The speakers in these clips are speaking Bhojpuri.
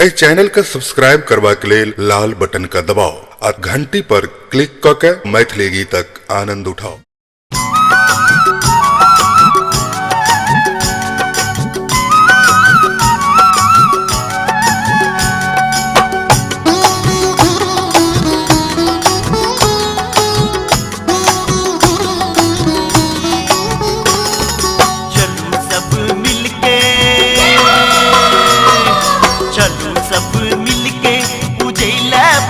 ए चैनल का सब्सक्राइब करवा के लेल लाल बटन का दबाओ और घंटी पर क्लिक करके मैथिली गीतक आनंद उठाओ।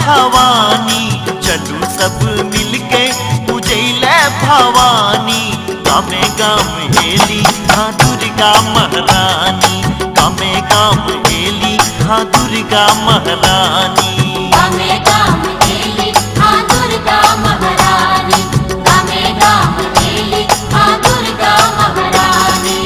भवानी चलू सब मिलके पूजैले भवानी, गामे गाम हेली हाँ दुर्गा महारानी, गामे गाम हेली हाँ दुर्गा महारानी, गामे गाम हेली हाँ दुर्गा महारानी, गामे गाम हेली हाँ दुर्गा महारानी।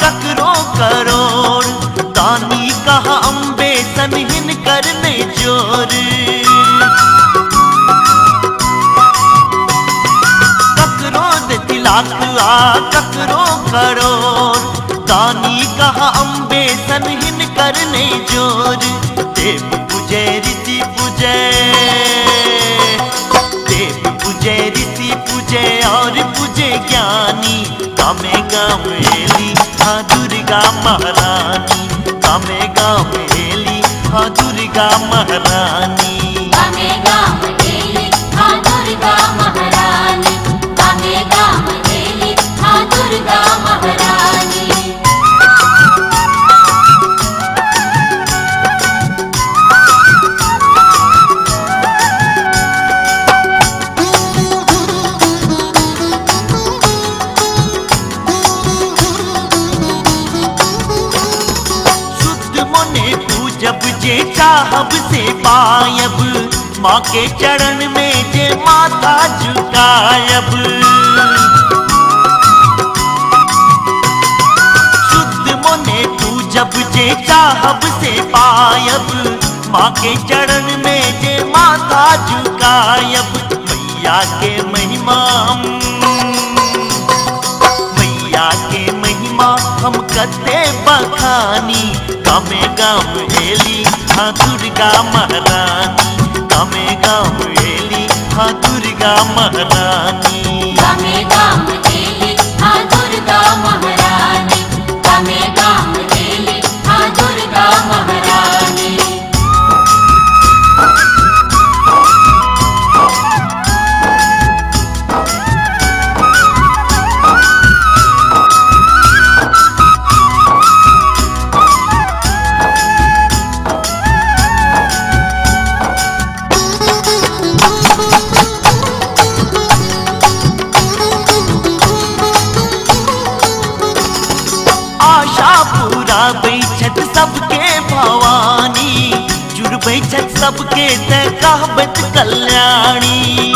ककरो करोड़ दानी कहा अम्बे सनहिन करने जोर, ककरो तिलाक ककरो करोड़ दानी कहा अम्बे सनहिन करने जोर, देव पूजे ऋषि पूजे, देव पूजे ऋषि पूजे और पूजे ज्ञानी, गामे गाम हेली हाँ दुर्गा महारानी, गामे गाम हेली हाँ दुर्गा महारानी, गामे गाम हेली हाँ दुर्गा महारानी, गामे गाम हेली हाँ दुर्गा महारानी। जब जे चाहब से पायब, माँ के चरण में जे माथा झुकायब, शुद्ध मोने तू जब जे चाहब से पायब, माँ के चरण में जे माथा झुकायब, मैया के महिमा हम कते बखानी, गामे गाम हेली हाँ दुर्गा महारानी, गामे गाम हेली हाँ दुर्गा महारानी, गामे गाम हेली हाँ दुर्गा महारानी, गामे गाम हेली हाँ दुर्गा महारानी। बैठत सबके भवानी, जुड़ बैठत सबके ते कहबत कल्याणी,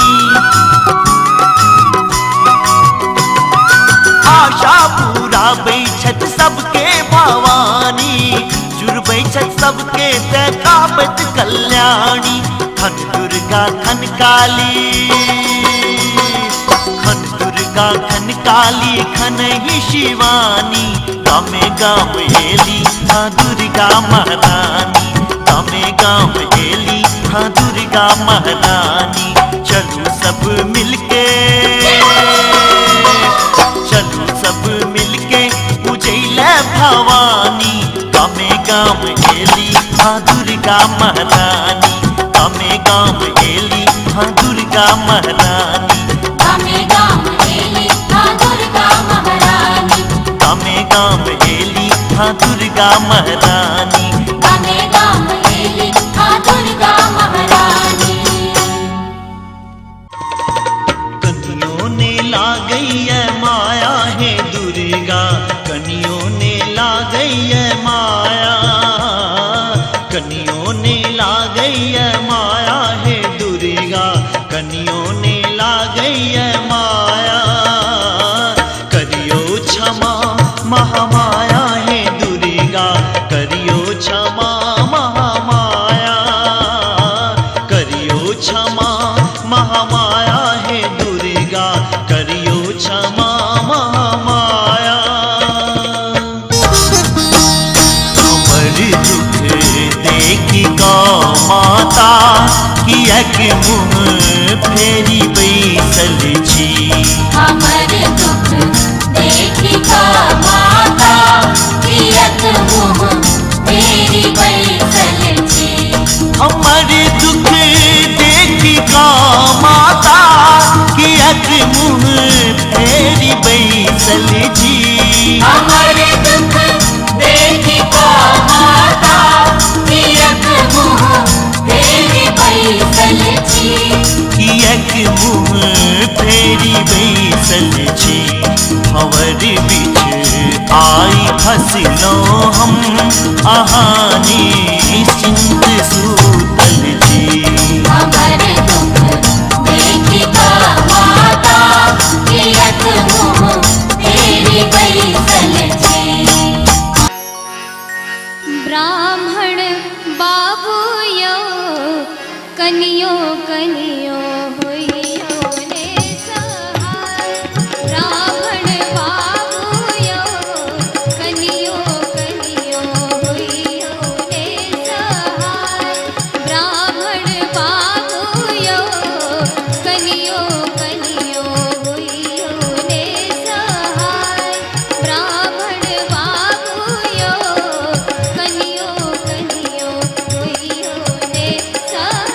आशा पूरा बैठत सबके भवानी, जुड़ बैठत सबके ते कहबत कल्याणी, खन दुर्गा खन काली, खन दुर्गा खन काली खन ही शिवानी, गामे गाम हेली हाँ दुर्गा महारानी, गामे गाम हेली हाँ दुर्गा महारानी, चलू सब मिलके, चलू सब मिलके पूजैले भवानी, गामे गाम हेली हाँ दुर्गा महारानी, गामे गाम हेली हाँ दुर्गा महारानी, गामे गाम हेली हाँ दुर्गा महारानी, गामे गाम हेली हाँ दुर्गा महारानी, गामे गाम हेली हाँ दुर्गा महारानी। कनियों ने ला गई है माया है दुर्गा, कनियों ने ला गई है माया, कनियों ने ला गई है माया है दुर्गा कनियों ने लागई माया करियो क्षमा महामाया है दुर्गा करियो क्षमा महामाया करियो क्षमा महामाया है दुर्गा करियो क्षमा महामाया हमर दुख देखी का माता कियक मुँह फेरी बैसल छी हमर दुख देखी का माता कियक मुँह फेरी बैसल छी हमर दुख देखी का माता कियक मुँह फेरी बैसल छी हमर दुख देखी का माता कियक मुँह फेरी बैसल छी कियक मुँह फेरी बैसल छी भंवर बिच आई फसलो हम आहानी निश्चिंत सूतल छी हमर दुख देखी का माता कियक मुँह फेरी बैसल छी ब्राह्मण बाबू यो कनियो कनियो होइयो ने सहाय ब्राह्मण बाबू यो कनियो कनियो होइयो ने सहाय ब्राह्मण बाबू यो कनियो कनियो होइयो ने सहाय ब्राह्मण बाबू यो कनियो कनियो होइयो ने सहाय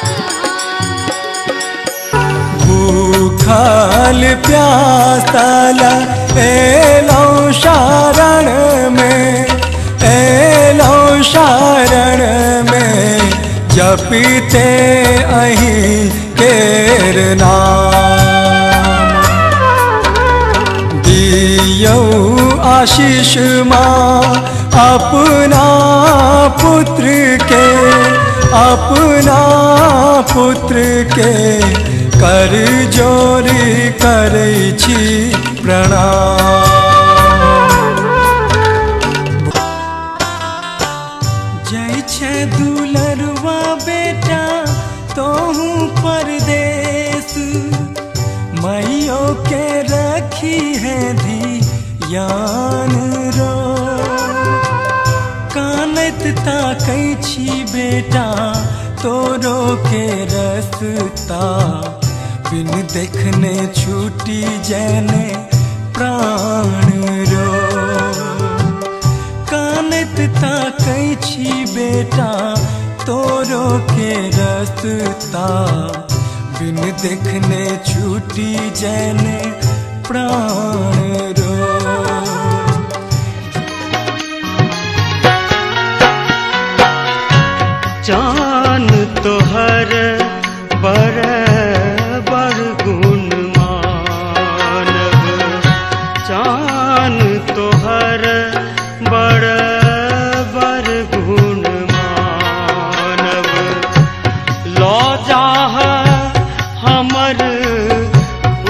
भूखल प्यासल एलो शरण में जपीते अहीं केर नाम दियौ आशीष माँ अपना पुत्र के कर जोरी करै छी प्रणाम जय छे दुलरवा बेटा तोहू परदेस मैयो के रखी है धियान रो कानत ताकै छी बेटा तोरो के रस्ता बिन देखने छूटी जैने प्राण रो कानत ताकै छी बेटा तोरो के रस्ता बिन देखने छूटी जैने प्राण रो जान तोहर बड़ गुण मानव जान तोहर बड़ गुण मानव लो जाह हमर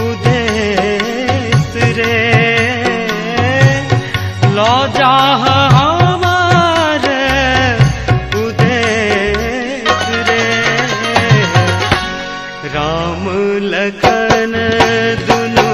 उदेश रे लो जाह राम लखन दुनु